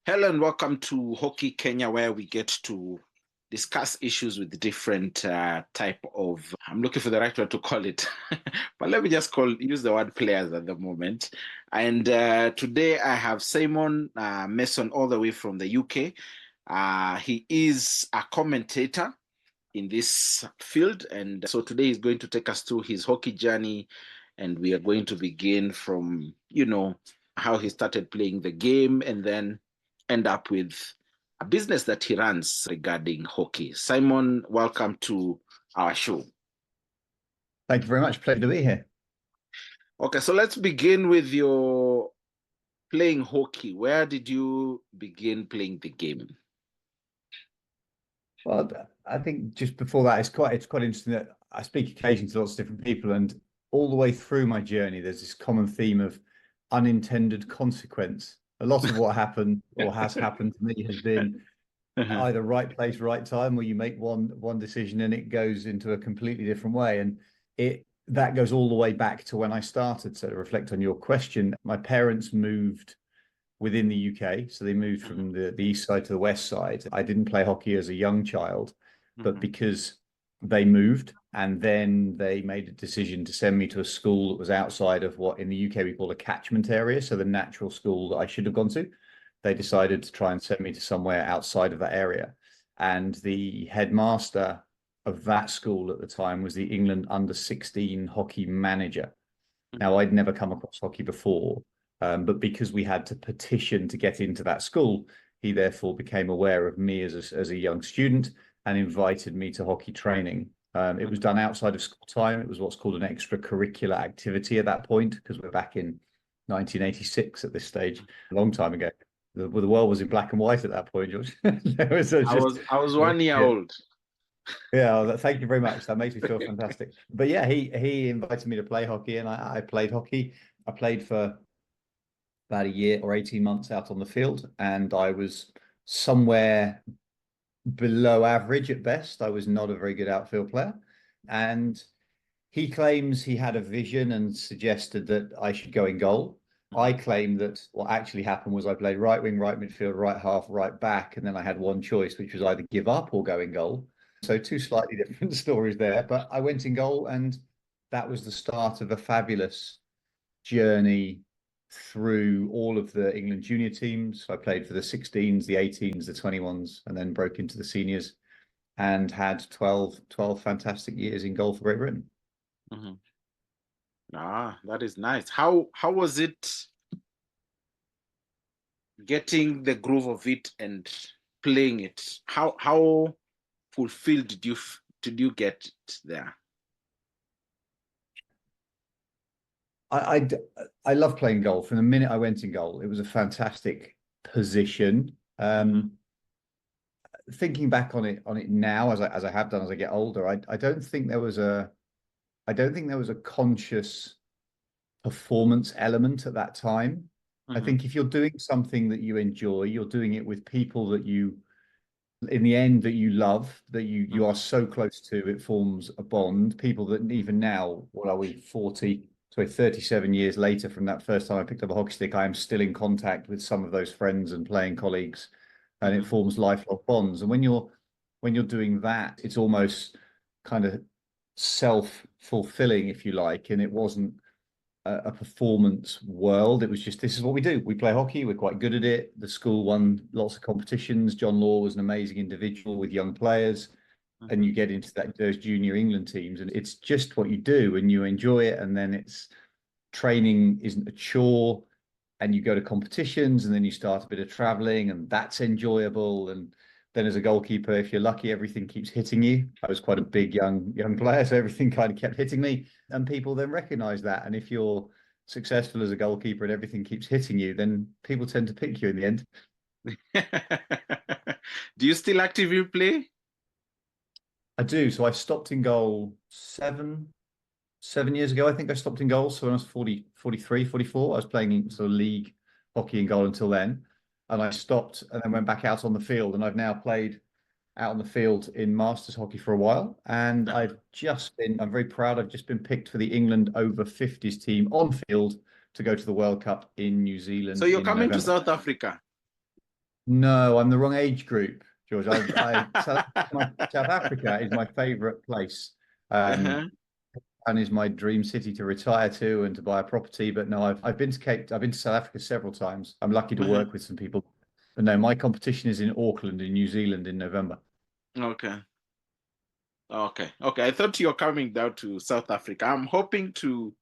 Hello and welcome to Hockey Kenya, where we get to discuss issues with different type of. I'm looking for the right word to call it, but let me just use the word players at the moment. And today I have Simon Mason all the way from the UK. He is a commentator in this field, and so today he's going to take us through his hockey journey, and we are going to begin from how he started playing the game, and then end up with a business that he runs regarding hockey. Simon, welcome to our show. Thank you very much. Pleasure to be here. Okay, so let's begin with your playing hockey. Where did you begin playing the game? Well, I think just before that, it's quite interesting that I speak occasionally to lots of different people, and all the way through my journey, there's this common theme of unintended consequence. A lot of what happened or has happened to me has been either right place, right time, where you make one decision and it goes into a completely different way. And that goes all the way back to when I started. So to reflect on your question, my parents moved within the UK. So they moved from the east side to the west side. I didn't play hockey as a young child, but because they moved and then they made a decision to send me to a school that was outside of what in the UK we call a catchment area. So the natural school that I should have gone to, they decided to try and send me to somewhere outside of that area. And the headmaster of that school at the time was the England under-16 hockey manager. Now, I'd never come across hockey before, but because we had to petition to get into that school, he therefore became aware of me as a young student and invited me to hockey training. It was done outside of school time. It was what's called an extracurricular activity at that point, because we're back in 1986 at this stage, a long time ago. The world was in black and white at that point, George. I was 1 year old. Yeah, thank you very much. That makes me feel fantastic. But yeah, he invited me to play hockey, and I played hockey. I played for about a year or 18 months out on the field, and I was somewhere below average at best. I was not a very good outfield player. And he claims he had a vision and suggested that I should go in goal. I claim that what actually happened was I played right wing, right midfield, right half, right back, and then I had one choice, which was either give up or go in goal. So two slightly different stories there. But I went in goal, and that was the start of a fabulous journey through all of the England junior teams. I played for the 16s, the 18s, the 21s, and then broke into the seniors and had 12 fantastic years in goal for Great Britain. That is nice. How was it getting the groove of it and playing it? How fulfilled did you get it there? I love playing goal. From the minute I went in goal, it was a fantastic position. Thinking back on it now, as I have done as I get older, I don't think there was a conscious performance element at that time. I think if you're doing something that you enjoy, you're doing it with people that you, in the end, that you love, that you are so close to, it forms a bond. People that even now, what are we, 37 years later from that first time I picked up a hockey stick, I am still in contact with some of those friends and playing colleagues, and it forms lifelong bonds. And when you're doing that, it's almost kind of self-fulfilling, if you like, and it wasn't a performance world. It was just, this is what we do. We play hockey. We're quite good at it. The school won lots of competitions. John Law was an amazing individual with young players. And you get into those junior England teams, and it's just what you do, and you enjoy it. And then it's training isn't a chore, and you go to competitions, and then you start a bit of traveling, and that's enjoyable. And then as a goalkeeper, if you're lucky, everything keeps hitting you. I was quite a big young player, so everything kind of kept hitting me, and people then recognize that. And if you're successful as a goalkeeper and everything keeps hitting you, then people tend to pick you in the end. Do you still actively play? I do. So I stopped in goal 7 years ago. I think I stopped in goal. So when I was 43, 44, I was playing sort of league hockey in goal until then. And I stopped and then went back out on the field. And I've now played out on the field in Masters hockey for a while. And I'm very proud, I've just been picked for the England over 50s team on field to go to the World Cup in New Zealand. So you're in coming November. to South Africa? No, I'm the wrong age group, George. South Africa is my favorite place. Um, Uh-huh. and is my dream city to retire to and to buy a property. But no, I've been to I've been to South Africa several times. I'm lucky to Uh-huh. work with some people. But no, my competition is in Auckland in New Zealand in November. Okay. Okay. Okay. I thought you were coming down to South Africa. I'm hoping to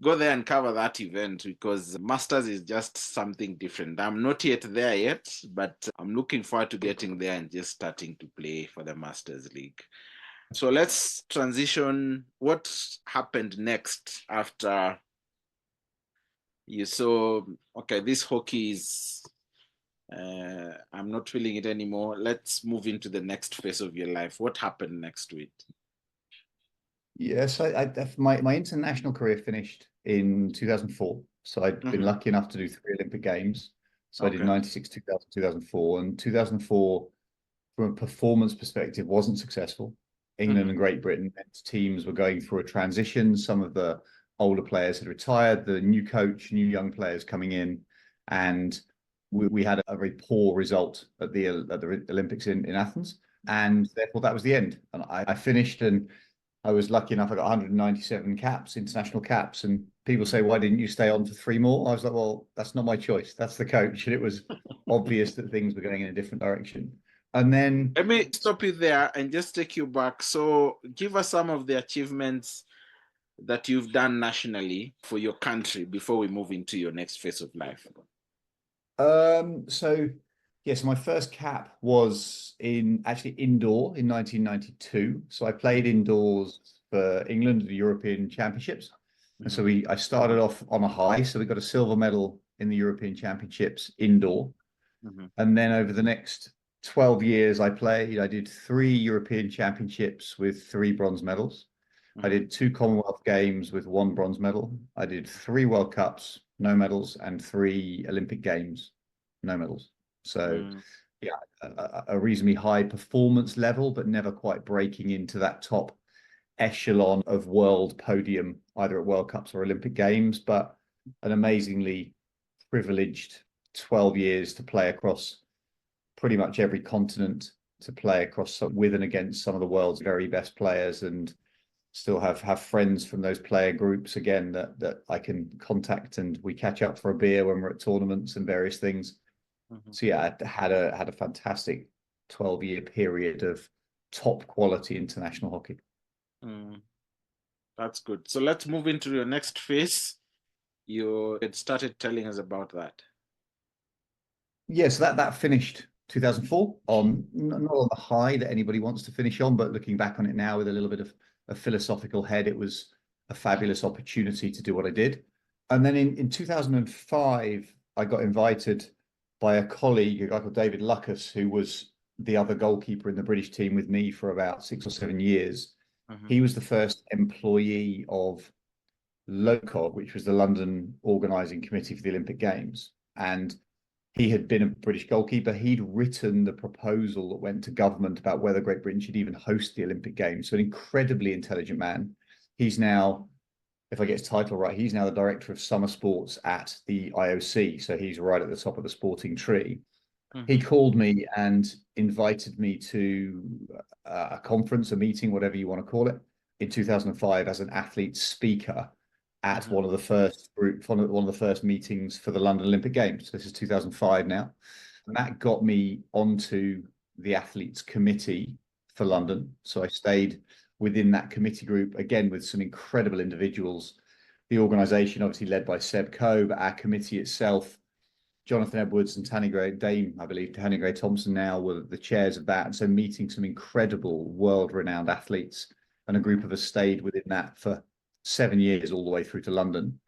go there and cover that event because Masters is just something different. I'm not yet there yet, but I'm looking forward to getting there and just starting to play for the Masters League. So let's transition. What happened next after you saw, okay, this hockey is, I'm not feeling it anymore. Let's move into the next phase of your life. What happened next to it? Yes, my international career finished in 2004. So I'd been Mhm. lucky enough to do three Olympic Games. So I did Okay. 96, 2000, 2004. And 2004, from a performance perspective, wasn't successful. England Mhm. and Great Britain teams were going through a transition. Some of the older players had retired, the new coach, new young players coming in, and we had a very poor result at the Olympics in Athens. And therefore, that was the end. And I finished, and I was lucky enough. I got 197 caps, international caps, and people say, "Why didn't you stay on for three more?" I was like, "Well, that's not my choice. That's the coach." And it was obvious that things were going in a different direction. And then, Let me stop you there and just take you back. So, give us some of the achievements that you've done nationally for your country before we move into your next phase of life. so yes, my first cap was in actually indoor in 1992. So I played indoors for England at the European Championships, and so Mhm. I started off on a high. So we got a silver medal in the European Championships indoor. Mhm. And then over the next 12 years, I played. I did three European Championships with three bronze medals. I Mhm. did two Commonwealth Games with one bronze medal. I did three World Cups, no medals, and three Olympic Games, no medals. So, Mhm. yeah, a reasonably high performance level, but never quite breaking into that top echelon of world podium, either at World Cups or Olympic Games. But an amazingly privileged 12 years to play across pretty much every continent, to play across with and against some of the world's very best players, and still have friends from those player groups again that I can contact, and we catch up for a beer when we're at tournaments and various things. Mhm. So yeah, I had a fantastic 12-year period of top quality international hockey. Mhm. That's good. So let's move into your next phase. You had started telling us about that. Yeah, so that finished 2004 on not on the high that anybody wants to finish on, but looking back on it now with a little bit of a philosophical head, it was a fabulous opportunity to do what I did. And then in 2005, I got invited by a colleague, a guy called David Lucas, who was the other goalkeeper in the British team with me for about 6 or 7 years. Mhm. He was the first employee of LOCOG, which was the London Organising Committee for the Olympic Games. And he had been a British goalkeeper. He'd written the proposal that went to government about whether Great Britain should even host the Olympic Games. So an incredibly intelligent man. He's now, if I get his title right, he's now the director of summer sports at the IOC. So he's right at the top of the sporting tree. He Mhm. called me and invited me to a conference, a meeting, whatever you want to call it, in 2005 as an athlete speaker at Mhm. one of the first meetings for the London Olympic Games. This is 2005 now. And that got me onto the athletes committee for Mhm. London. So I stayed within that committee group again with some incredible individuals. The organization obviously led by Seb Coe, but our committee itself, Jonathan Edwards and I believe Tanny Gray Thompson now were the chairs of that. And so meeting some incredible world-renowned athletes, and a group of us stayed within that for 7 years, all the way through to London.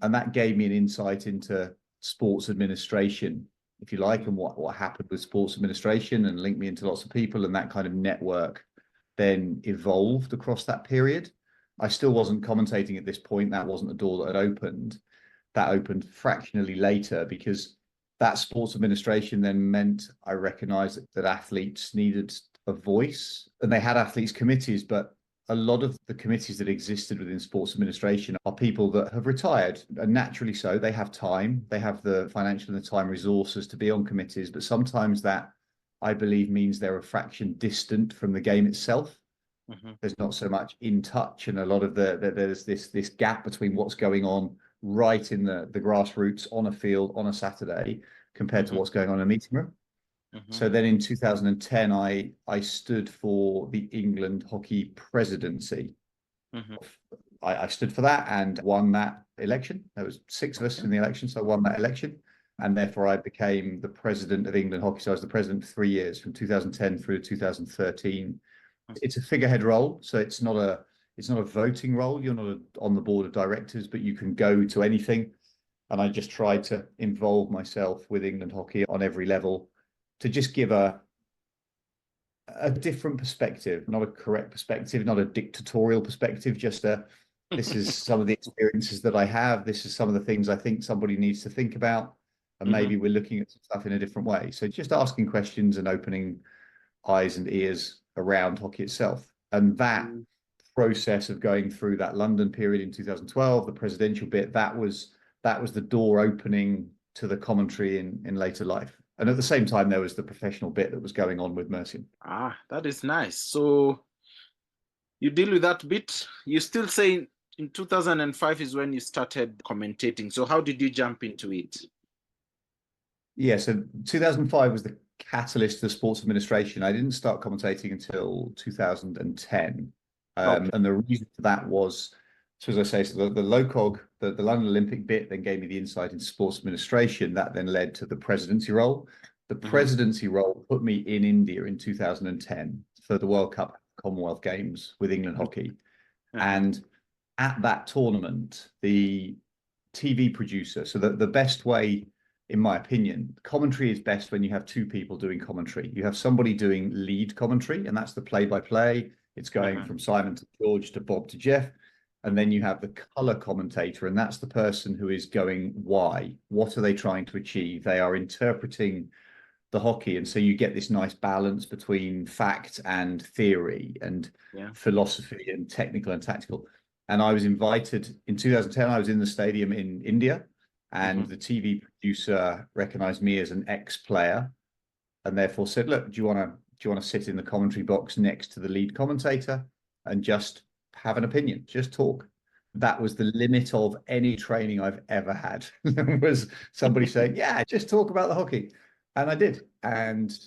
And that gave me an insight into sports administration, if you like, and what happened with sports administration, and linked me into lots of people. And that kind of network then evolved across that period. I still wasn't commentating at this point. That wasn't the door that had opened. That opened fractionally later, because that sports administration then meant I recognized that athletes needed a voice, and they had athletes committees, but a lot of the committees that existed within sports administration are people that have retired, and naturally so. They have time, they have the financial and the time resources to be on committees, but sometimes that, I believe, means they're a fraction distant from the game itself. There's not so much in touch, and a lot of there's this gap between what's going on right in the grassroots on a field on a Saturday compared to what's going on in a meeting room. So then in 2010, I stood for the England hockey presidency. I stood for that and won that election. There was 6 of us in the election, so I won that election. And therefore I became the president of England hockey. So I was the president for 3 years, from 2010 through to 2013. It's a figurehead role, so it's not a voting role. You're not on the board of directors, but you can go to anything. And I just tried to involve myself with England hockey on every level to just give a different perspective, not a correct perspective, not a dictatorial perspective, just this is some of the experiences that I have. This is some of the things I think somebody needs to think about. And maybe we're looking at stuff in a different way. So just asking questions and opening eyes and ears around hockey itself. And that process of going through that London period in 2012, the presidential bit, that was the door opening to the commentary in later life. And at the same time, there was the professional bit that was going on with Mercian. That is nice. So you deal with that bit. You still say in 2005 is when you started commentating. So how did you jump into it? Yeah, so 2005 was the catalyst to sports administration. I didn't start commentating until 2010. And the reason for that was, so as I say, so the LOCOG, the London Olympic bit, then gave me the insight into sports administration. That then led to the presidency role. The presidency role put me in India in 2010 for the World Cup Commonwealth Games with England hockey. And at that tournament, the TV producer, so the best way, in my opinion, commentary is best when you have 2 people doing commentary. You have somebody doing lead commentary, and that's the play-by-play. It's going from Simon to George to Bob to Jeff. And then you have the color commentator, and that's the person who is going, why? What are they trying to achieve? They are interpreting the hockey. And so you get this nice balance between fact and theory and philosophy and technical and tactical. And I was invited in 2010, I was in the stadium in India, and the TV producer recognized me as an ex-player and therefore said, look, do you want to sit in the commentary box next to the lead commentator and just have an opinion, just talk? That was the limit of any training I've ever had. Was somebody saying, yeah, just talk about the hockey. And I did. And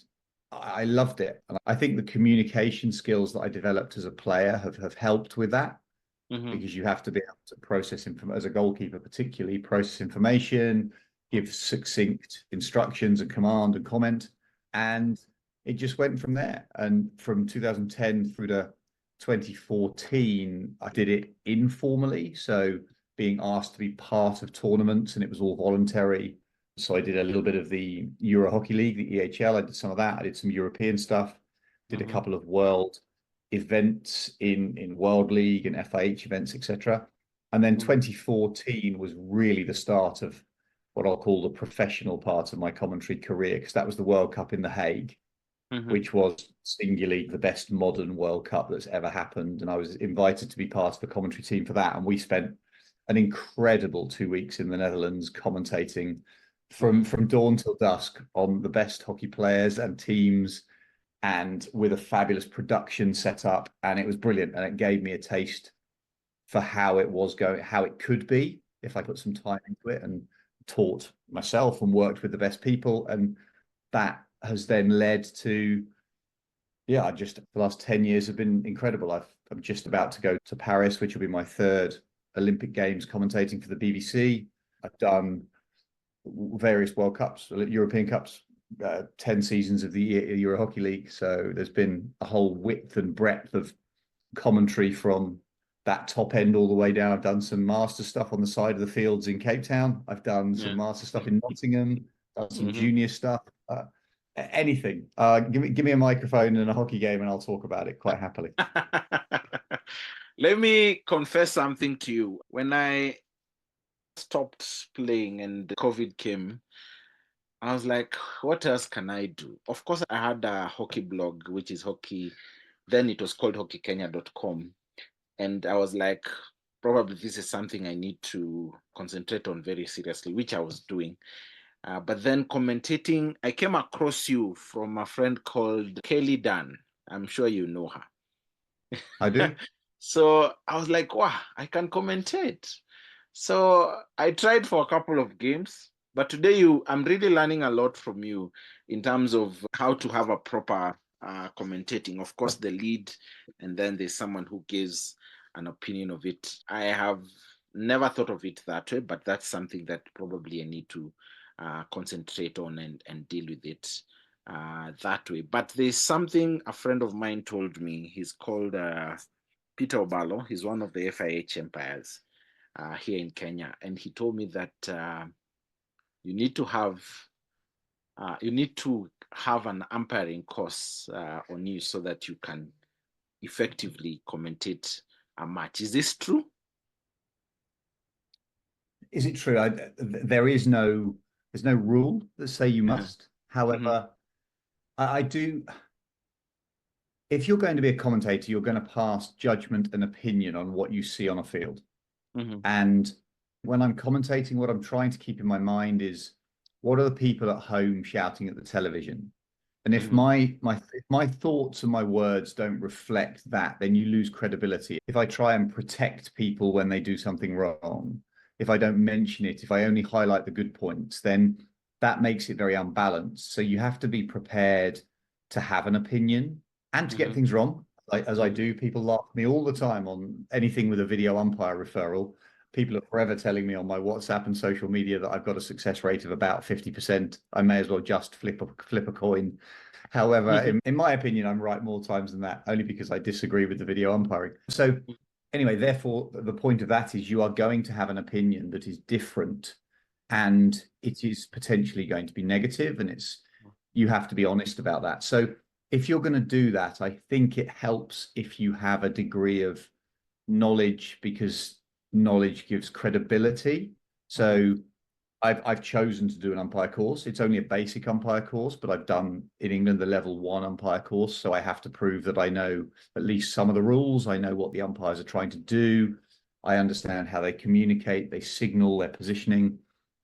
I loved it. And I think the communication skills that I developed as a player have helped with that, because you have to be able to process information, as a goalkeeper particularly, process information, give succinct instructions and command and comment. And it just went from there. And from 2010 through to 2014, I did it informally. So being asked to be part of tournaments, and it was all voluntary. So I did a little bit of the Euro Hockey League, the EHL. I did some of that. I did some European stuff, did a couple of world events in World League and FIH events, etc. And then 2014 was really the start of what I'll call the professional part of my commentary career, because that was the World Cup in The Hague, which was singularly the best modern World Cup that's ever happened. And I was invited to be part of the commentary team for that. And we spent an incredible 2 weeks in the Netherlands commentating from dawn till dusk on the best hockey players and teams, and with a fabulous production set up. And it was brilliant. And it gave me a taste for how it was going, how it could be if I put some time into it, and taught myself and worked with the best people. And that has then led to, just the last 10 years have been incredible. I'm just about to go to Paris, which will be my 3rd Olympic Games commentating for the BBC. I've done various World Cups, European Cups, 10 seasons of the Euro Hockey League. So there's been a whole width and breadth of commentary from that top end all the way down. I've done some master stuff on the side of the fields in Cape Town. I've done some master stuff in Nottingham, done some junior stuff. Anything. Give me a microphone and a hockey game and I'll talk about it quite happily. Let me confess something to you. When I stopped playing and the COVID came, I was like, what else can I do? Of course, I had a hockey blog, which is hockey. Then it was called hockeykenya.com. And I was like, probably this is something I need to concentrate on very seriously, which I was doing. But then commentating, I came across you from a friend called Kelly Dunn. I'm sure you know her. I do. So I was like, wow, I can commentate. So I tried for a couple of games, but today I'm really learning a lot from you in terms of how to have a proper commentating. Of course, the lead, and then there's someone who gives an opinion of it. I have never thought of it that way, but that's something that probably I need to concentrate on and deal with it that way. But there's something a friend of mine told me. He's called Peter Obalo. He's one of the FIH empires here in Kenya, and he told me that you need to have an umpiring course on you so that you can effectively commentate a match. Is this true? Is it true? There's no rule that say you must. However, I do. If you're going to be a commentator, you're going to pass judgment and opinion on what you see on a field. And when I'm commentating, what I'm trying to keep in my mind is what are the people at home shouting at the television? And if my thoughts and my words don't reflect that, then you lose credibility. If I try and protect people when they do something wrong, if I don't mention it, if I only highlight the good points, then that makes it very unbalanced. So you have to be prepared to have an opinion and to get things wrong. As I do, people laugh at me all the time on anything with a video umpire referral. People are forever telling me on my WhatsApp and social media that I've got a success rate of about 50%. I may as well just flip a coin. However, in my opinion, I'm right more times than that, only because I disagree with the video umpiring. So anyway, therefore, the point of that is you are going to have an opinion that is different, and it is potentially going to be negative, and you have to be honest about that. So if you're going to do that, I think it helps if you have a degree of knowledge, because knowledge gives credibility. So I've chosen to do an umpire course. It's only a basic umpire course, but I've done in England the level 1 umpire course. So I have to prove that I know at least some of the rules. I know what the umpires are trying to do. I understand how they communicate, they signal, their positioning.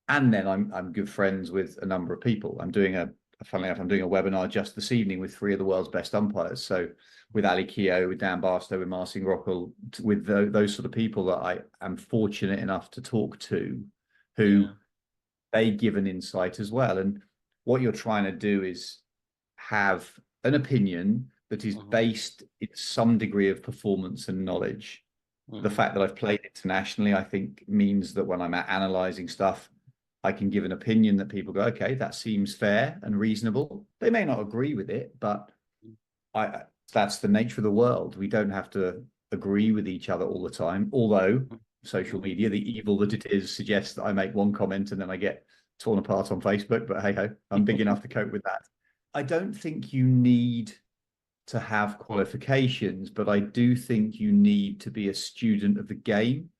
And then I'm good friends with a number of people. Funnily enough, I'm doing a webinar just this evening with 3 of the world's best umpires. So with Ali Keogh, with Dan Barstow, with Marcin Rockel, with those sort of people that I am fortunate enough to talk to, who they give an insight as well. And what you're trying to do is have an opinion that is based in some degree of performance and knowledge. The fact that I've played internationally, I think, means that when I'm analyzing stuff, I can give an opinion that people go, okay, that seems fair and reasonable. They may not agree with it, but that's the nature of the world. We don't have to agree with each other all the time. Although social media, the evil that it is, suggests that I make one comment and then I get torn apart on Facebook. But hey ho, I'm big enough to cope with that. I don't think you need to have qualifications, but I do think you need to be a student of the game.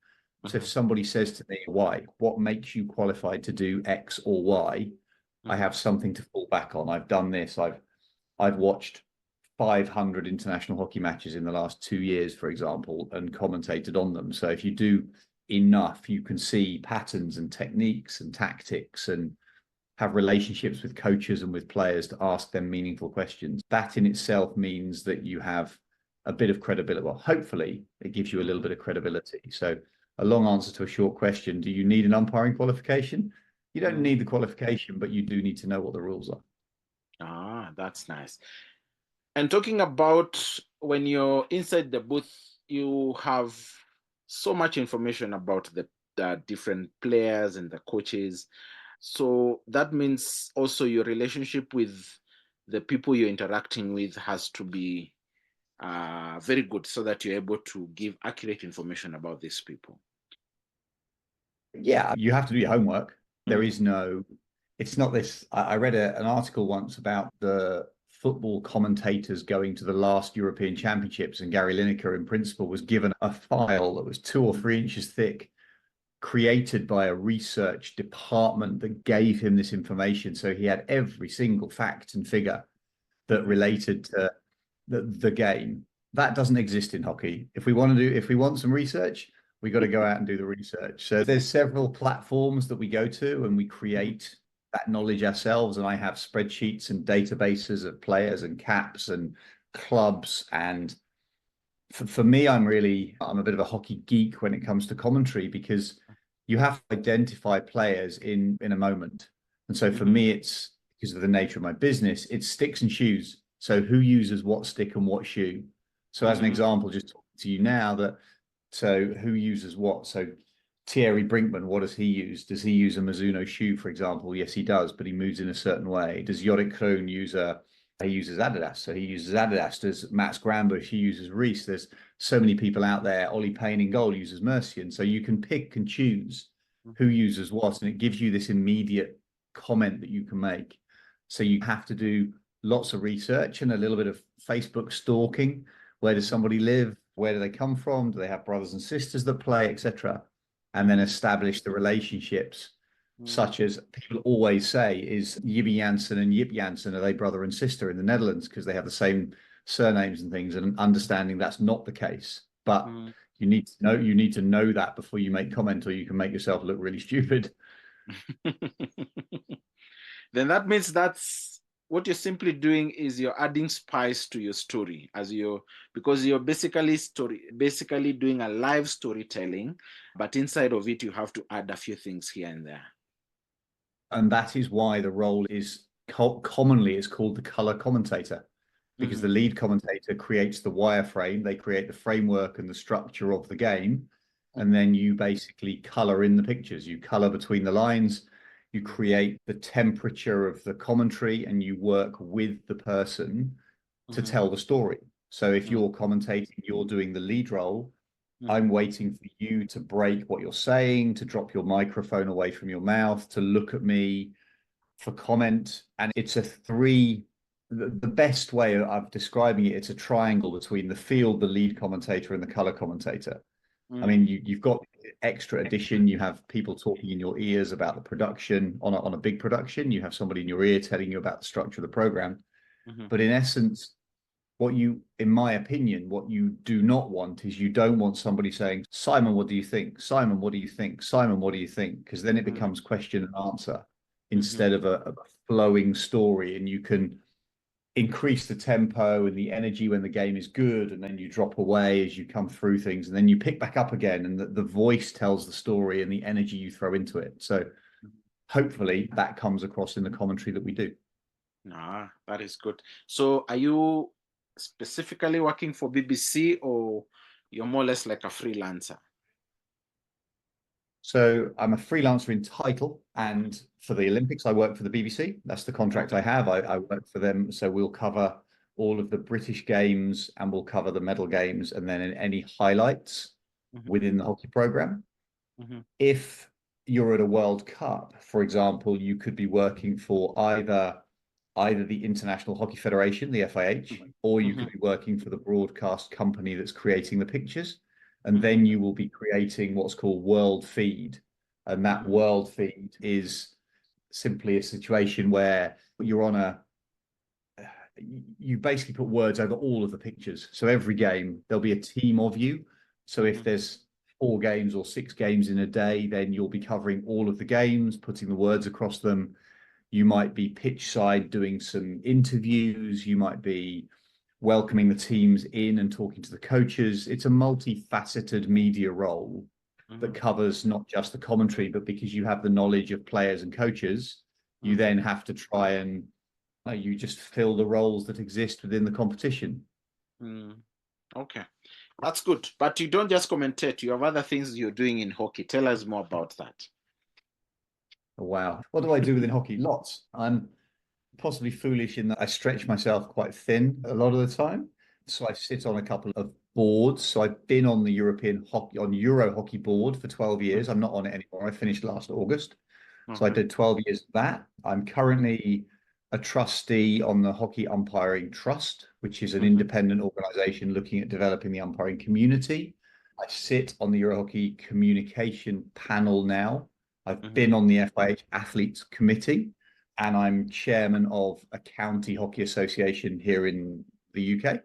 So if somebody says to me, why, what makes you qualified to do X or Y? I have something to fall back on. I've done this. I've watched 500 international hockey matches in the last 2 years, for example, and commentated on them. So if you do enough, you can see patterns and techniques and tactics and have relationships with coaches and with players to ask them meaningful questions. That in itself means that you have a bit of credibility. Well, hopefully it gives you a little bit of credibility. So a long answer to a short question. Do you need an umpiring qualification? You don't need the qualification, but you do need to know what the rules are. Ah, that's nice. And talking about when you're inside the booth, you have so much information about the different players and the coaches. So that means also your relationship with the people you're interacting with has to be very good so that you're able to give accurate information about these people. Yeah, you have to do your homework. There is no, it's not this. I read an article once about the football commentators going to the last European Championships, and Gary Lineker, in principle, was given a file that was 2 or 3 inches thick, created by a research department that gave him this information. So he had every single fact and figure that related to the game. That doesn't exist in hockey. If we want some research, we got to go out and do the research. So there's several platforms that we go to and we create that knowledge ourselves. And I have spreadsheets and databases of players and caps and clubs. And for me, I'm a bit of a hockey geek when it comes to commentary, because you have to identify players in a moment. And so for me, it's because of the nature of my business, it's sticks and shoes. So who uses what stick and what shoe? So as an example, just talking to you now, so who uses what? So Thierry Brinkman, what does he use? Does he use a Mizuno shoe, for example? Yes, he does, but he moves in a certain way. Does Yorick Kroon he uses Adidas, so he uses Adidas. Does Mats Granbush, he uses Reese. There's so many people out there. Ollie Payne in goal uses Mercian. So you can pick and choose who uses what, and it gives you this immediate comment that you can make. So you have to do lots of research and a little bit of Facebook stalking. Where does somebody live? Where do they come from? Do they have brothers and sisters that play, etc.? And then establish the relationships, such as people always say, is Yibby Jansen and Yip Jansen, are they brother and sister in the Netherlands because they have the same surnames and things, and understanding that's not the case. But you need to know that before you make comment, or you can make yourself look really stupid. Then that means that's what you're simply doing is you're adding spice to your story because you're basically doing a live storytelling, but inside of it you have to add a few things here and there. And that is why the role is commonly is called the color commentator, because the lead commentator creates the wireframe, they create the framework and the structure of the game, and then you basically color in the pictures, you color between the lines, you create the temperature of the commentary, and you work with the person to tell the story. So if you're commentating, you're doing the lead role, I'm waiting for you to break what you're saying, to drop your microphone away from your mouth, to look at me for comment. And it's the best way of describing it, it's a triangle between the field, the lead commentator, and the color commentator. I mean, you've got extra addition. You have people talking in your ears about the production on a big production. You have somebody in your ear telling you about the structure of the program. But in essence, in my opinion, what you do not want is you don't want somebody saying, Simon, what do you think? Simon, what do you think? Simon, what do you think? Because then it becomes question and answer instead of a flowing story, and you can increase the tempo and the energy when the game is good, and then you drop away as you come through things, and then you pick back up again, and the voice tells the story and the energy you throw into it. So hopefully that comes across in the commentary that we do. That is good. So are you specifically working for BBC, or you're more or less like a freelancer? So I'm a freelancer in title, and for the Olympics, I work for the BBC. That's the contract I have. I work for them. So we'll cover all of the British games, and we'll cover the medal games, and then any highlights within the hockey program. If you're at a World Cup, for example, you could be working for either the International Hockey Federation, the FIH, or you could be working for the broadcast company that's creating the pictures. And then you will be creating what's called world feed. And that world feed is simply a situation where you basically put words over all of the pictures. So every game, there'll be a team of you. So if there's 4 games or 6 games in a day, then you'll be covering all of the games, putting the words across them. You might be pitch side doing some interviews. You might be welcoming the teams in and talking to the coaches. It's a multifaceted media role that covers not just the commentary, but because you have the knowledge of players and coaches, you then have to try and you just fill the roles that exist within the competition. Okay, that's good. But you don't just commentate. You have other things you're doing in hockey. Tell us more about that. Wow. What do I do within hockey? Lots. I'm possibly foolish in that I stretch myself quite thin a lot of the time. So I sit on a couple of boards. So I've been on the Euro hockey board for 12 years. I'm not on it anymore. I finished last August. So I did 12 years of that. I'm currently a trustee on the Hockey Umpiring Trust, which is an independent organization looking at developing the umpiring community. I sit on the Euro Hockey Communication Panel now. I've been on the FIH Athletes Committee, and I'm chairman of a county hockey association here in the UK.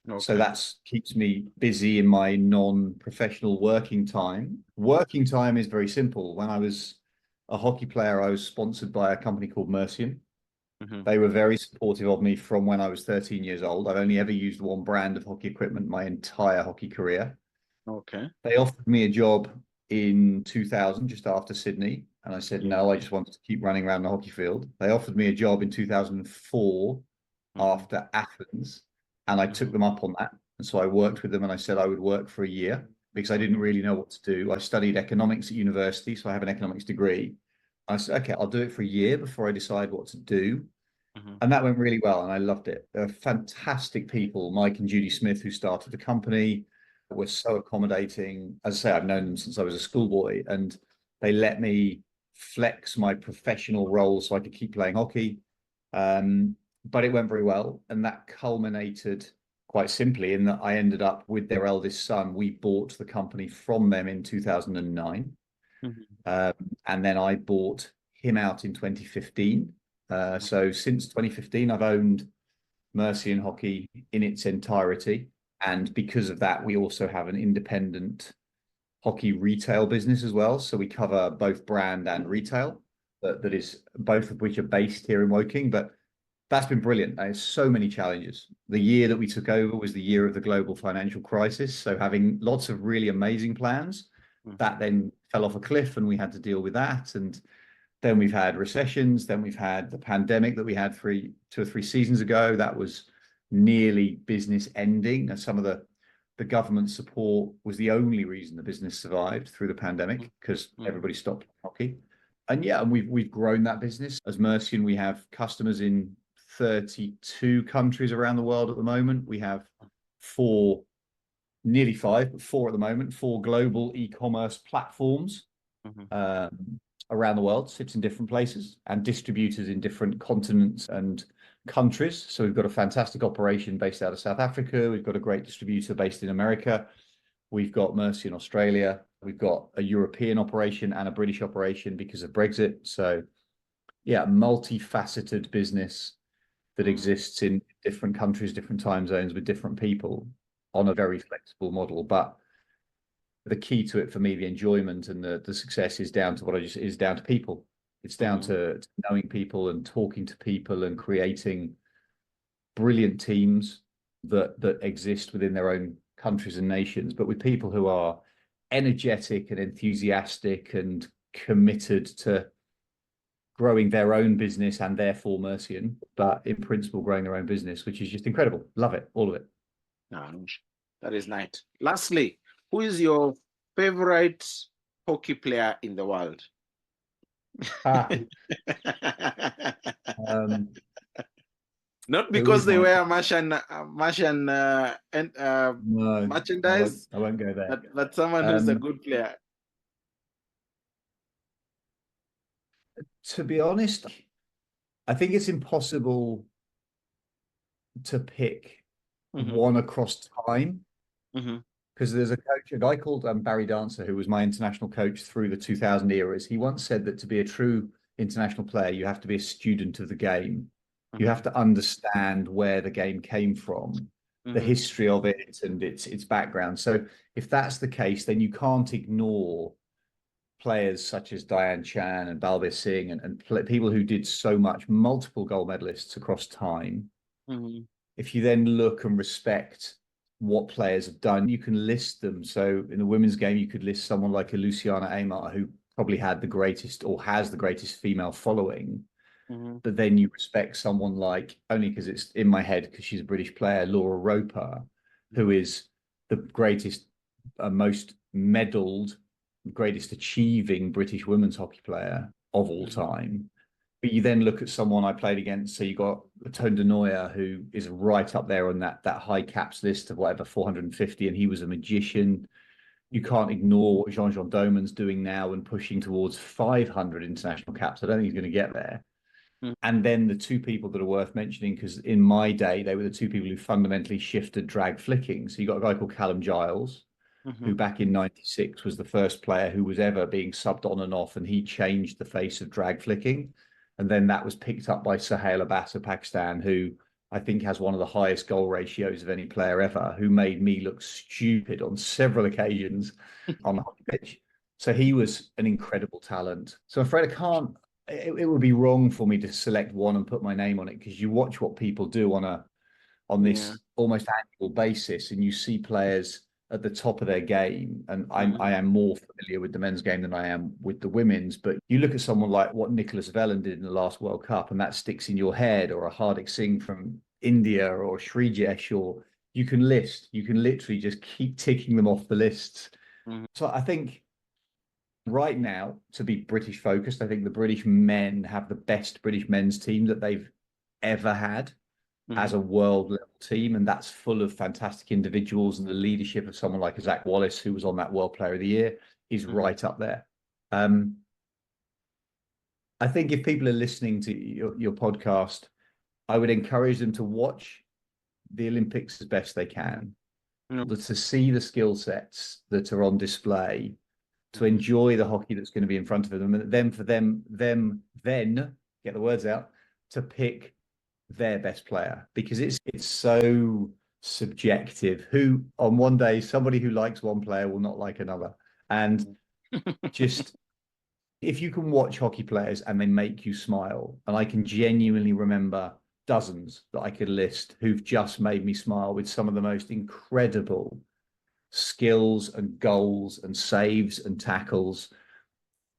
So Okay. that keeps me busy in my non-professional working time. Working time is very simple. When I was a hockey player, I was sponsored by a company called Mercian. Hmm. They were very supportive of me from when I was 13 years old. I've only ever used one brand of hockey equipment my entire hockey career. Okay. They offered me a job in 2000, just after Sydney. And I said, Yeah. no, I just wanted to keep running around the hockey field. They offered me a job in 2004 Hmm. after Athens, and I took Hmm. them up on that. And so I worked with them and I said I would work for a year because I didn't Hmm. really know what to do. I studied economics at university, so I have an economics degree. I said, okay, I'll do it for a year before I decide what to do. Hmm. And that went really well, and I loved it. They're fantastic people. Mike and Judy Smith, who started the company, were so accommodating. As I say, I've known them since I was a schoolboy, and they let me flex my professional role so I could keep playing hockey. But it went very well, and that culminated quite simply in that I ended up with their eldest son. We bought the company from them in 2009, Hmm. um, and then I bought him out in 2015. So since 2015, I've owned Mercian Hockey in its entirety. And because of that, we also have an independent hockey retail business as well. So we cover both brand and retail, that is both of which are based here in Woking. But that's been brilliant. There's so many challenges. The year that we took over was the year of the global financial crisis. So having lots of really amazing plans, Hmm. that then fell off a cliff and we had to deal with that. And then we've had recessions. Then we've had the pandemic that we had 2 or 3 seasons ago. That was nearly business ending. And some of the government support was the only reason the business survived through the pandemic because Hmm. everybody stopped hockey. And yeah, and we've grown that business. As Mercian, we have customers in 32 countries around the world at the moment. We have four, nearly five, but four at the moment, four global e-commerce platforms Hmm. um, around the world, sits in different places and distributors in different continents and countries. So we've got a fantastic operation based out of South Africa. We've got a great distributor based in America. We've got Mercy in Australia. We've got a European operation and a British operation because of Brexit. So yeah, multifaceted business that Hmm. exists in different countries, different time zones with different people on a very flexible model. But the key to it for me, the enjoyment and the success is down to what I just is down to people. It's down Hmm. to knowing people and talking to people and creating brilliant teams that exist within their own countries and nations, but with people who are energetic and enthusiastic and committed to growing their own business and therefore Mercian, but in principle growing their own business, which is just incredible. Love it, all of it. That is nice. Lastly, who is your favorite hockey player in the world? Ah, um, Not who because is they my wear Martian and no, merchandise, I won't go there. but someone who's a Um, good player. to be honest, I think it's impossible to pick Hmm. one across time Hmm. because there's a guy called Barry Dancer, who was my international coach through the 2000 eras. He once said that to be a true international player, you have to be a student of the game. You Hmm. have to understand where the game came from, the Hmm. history of it, and its background. So if that's the case, then you can't ignore players such as Diane Chan and Balbir Singh and people who did so much, multiple gold medalists across time. Hmm. If you then look and respect what players have done, you can list them. So in the women's game, you could list someone like a Luciana Amar, who probably had the greatest or has the greatest female following. Hmm. But then you respect someone like, only because it's in my head, because she's a British player, Laura Roper, who is the greatest, most medalled, greatest achieving British women's hockey player of all Hmm. time. But you then look at someone I played against. So you got Tone de Neuer, who is right up there on that high caps list of whatever 450, and he was a magician. You can't ignore what Jean-Jean Doman's doing now and pushing towards 500 international caps. I don't think he's going to get there. And then the two people that are worth mentioning, because in my day, they were the two people who fundamentally shifted drag flicking. So you got a guy called Callum Giles, Hmm. who back in 96 was the first player who was ever being subbed on and off, and he changed the face of drag flicking. And then that was picked up by Sohail Abbas of Pakistan, who I think has one of the highest goal ratios of any player ever, who made me look stupid on several occasions on the hockey pitch. So he was an incredible talent. So I'm afraid I can't. It would be wrong for me to select one and put my name on it, because you watch what people do on Yeah. this almost annual basis, and you see players at the top of their game. And I am more familiar with the men's game than I am with the women's. But you look at someone like what Nicholas Vellen did in the last World Cup, and that sticks in your head, or a Hardik Singh from India, or Srijesh, or you can literally just keep ticking them off the lists. So I think right now, to be British focused, I think the British men have the best British men's team that they've ever had as a world level team, and that's full of fantastic individuals, and the leadership of someone like Zach Wallace, who was on that World Player of the Year, is right up there. I think if people are listening to your podcast, I would encourage them to watch the Olympics as best they can, to see the skill sets that are on display, to enjoy the hockey that's going to be in front of them, and then for them then get the words out, to pick their best player, because it's so subjective. Who on one day, somebody who likes one player will not like another. And just, if you can watch hockey players and they make you smile, and I can genuinely remember dozens that I could list who've just made me smile with some of the most incredible skills and goals and saves and tackles.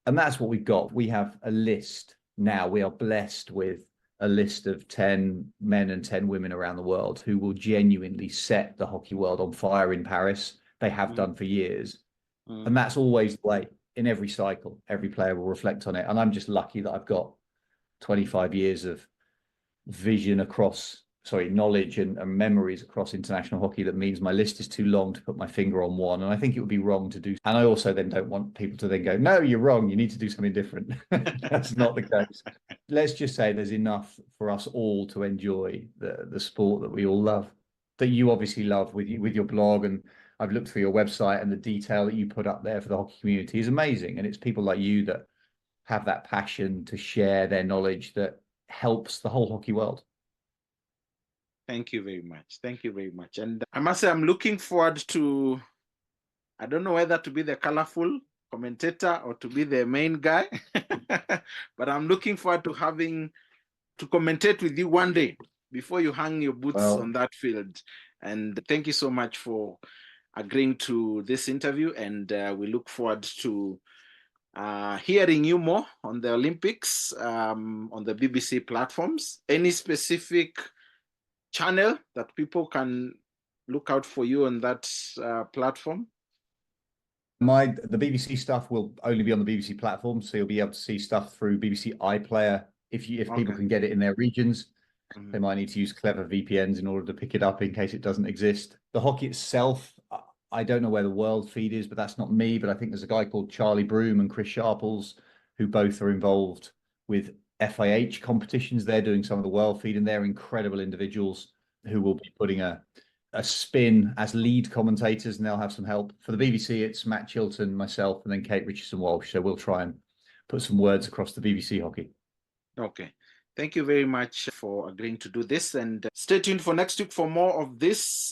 And that's what we've got. We have a list now. We are blessed with a list of 10 men and 10 women around the world who will genuinely set the hockey world on fire in Paris. They have done for years. And that's always the way in every cycle. Every player will reflect on it. And I'm just lucky that I've got 25 years of vision across, knowledge and memories across international hockey, that means my list is too long to put my finger on one. And I think it would be wrong to do. And I also then don't want people to then go, no, you're wrong, you need to do something different. That's not the case. Let's just say there's enough for us all to enjoy the sport that we all love, that you obviously love with your blog. And I've looked through your website, and the detail that you put up there for the hockey community is amazing. And it's people like you that have that passion to share their knowledge that helps the whole hockey world. Thank you very much. Thank you very much. And I must say, I'm looking forward to, I don't know whether to be the colorful commentator or to be the main guy, but I'm looking forward to having to commentate with you one day before you hang your boots on that field. And thank you so much for agreeing to this interview. And we look forward to hearing you more on the Olympics, on the BBC platforms. Any specific channel that people can look out for you on that platform? The BBC stuff will only be on the BBC platform, so you'll be able to see stuff through BBC iPlayer if people can get it in their regions. They might need to use clever VPNs in order to pick it up in case it doesn't exist. The hockey itself, I don't know where the world feed is, but that's not me. But I think there's a guy called Charlie Broom and Chris Sharples who both are involved with FIH competitions. They're doing some of the world feed, and they're incredible individuals who will be putting a spin as lead commentators, and they'll have some help. For the BBC, it's Matt Chilton, myself, and then Kate Richardson-Walsh. So we'll try and put some words across the BBC hockey. Okay. Thank you very much for agreeing to do this, and stay tuned for next week for more of this